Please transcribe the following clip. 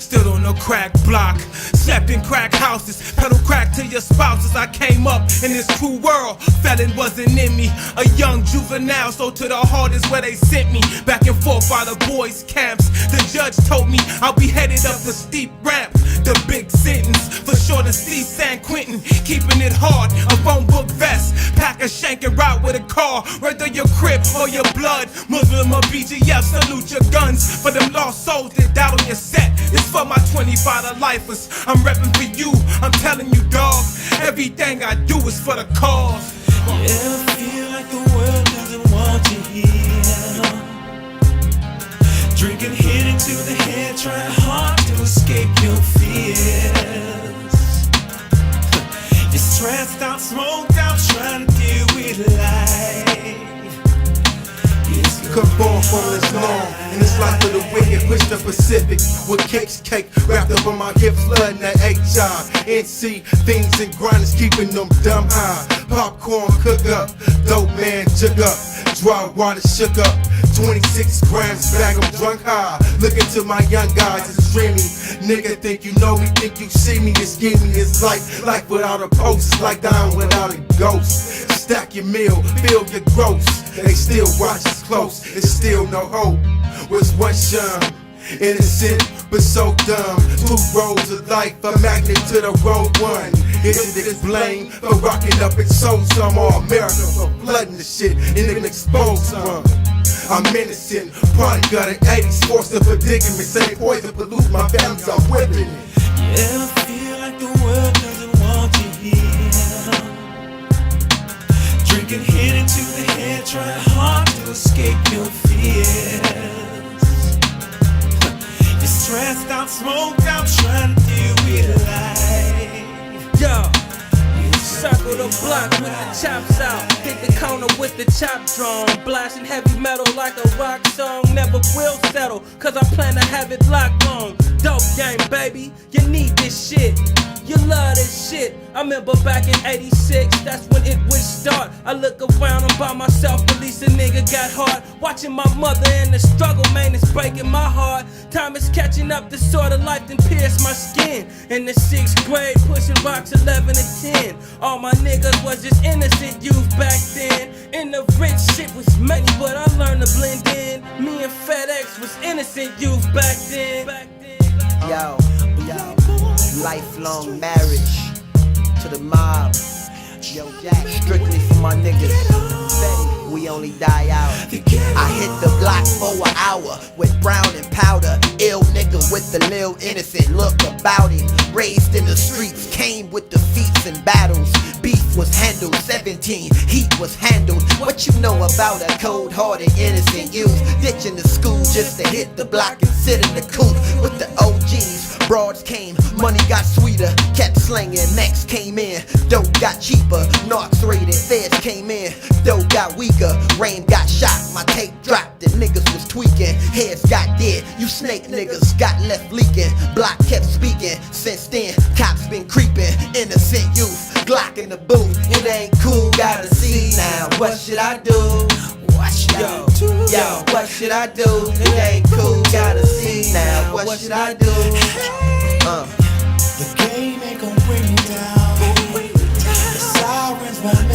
stood on a crack block, slept in crack houses, pedal crack to your spouses. I came up in this cruel world, felon wasn't in me, a young juvenile, so to the heart is where they sent me. Back and forth by the boys' camps, the judge told me I'll be headed up the steep ramp. The big sentence, for sure to see San Quentin, keeping it hard, a phone book vest, pack a shank and ride with a car, whether your crib or your blood, Muslim or BGF, salute your guns, for them lost souls that died on your set. It's for my 25 lifers, I'm repping for you, I'm telling you dog, everything I do is for the cause. Yeah, I feel like the world doesn't want you here. Drinking, hitting to the head, trying hard to escape your fears. You're stressed out, smoked out, trying to deal with life. Come born from this long, in this life of the wicked, push the Pacific with cakes, cake wrapped up on my hips, flooding that HINC. Things and grinders keeping them dumb high. Popcorn cook up, dope man jug up, dry water shook up. 26 grams bag, I'm drunk high. Looking to my young guys, it's dreamy. Nigga think you know me, think you see me, it's gimme. It's like life without a post, like dying without a ghost. Stack your meal, build your gross. They still watch us close, it's still no hope. Was one shun, innocent but so dumb. Two roads of life, a magnet to the road one. Is it blame for rocking up and sold some, or America for flooding the shit and then expose some? I'm innocent, product of the 80s, forced of predicament. Same poison pollute my family, I'm whipping it. Yeah, I feel like the world doesn't want you here. Drinking, hitting to the head, trying hard to escape your fears. You're stressed out, smoked out, trying to deal with life. Yo, circle the block with the chops out, hit the corner with the chop drum, blasting heavy metal like a rock song. Never will settle, cause I plan to have it locked on. Dope game, baby, you need this shit. You love this shit. I remember back in 86, that's when it would start. I look around, I'm by myself, police a nigga got hard. Watching my mother in the struggle, man, it's breaking my heart. Time is catching up, the sort of life that pierced my skin. In the 6th grade, pushing rocks 11 to 10. All my niggas was just innocent youth back then. In the rich shit was many, but I learned to blend in. Me and FedEx was innocent youth back then. Yo, lifelong marriage to the mob. Yo, Jack, strictly for my niggas. Fetty, we only die out. I hit the block for an hour with brown and powder. Ill nigga with the lil innocent look about him. Raised in the streets, came with defeats and battles. Beef was handled, 17, heat was handled. What you know about a cold-hearted innocent youth? Ditching the school just to hit the block and sit in the coop with the OGs. Broads came, money got sweeter, kept slinging, next came in, dope got cheaper, narcs raided, feds came in, dope got weaker, rain got shot, my tape dropped, the niggas was tweaking, heads got dead, you snake niggas got left leaking, block kept speaking, since then, cops been creeping, innocent youth, Glock in the booth, it ain't cool, gotta see now, what should I do? Yo, what should I do? It ain't cool, gotta see now. What should I do? The game ain't gon' bring me down. The sirens won't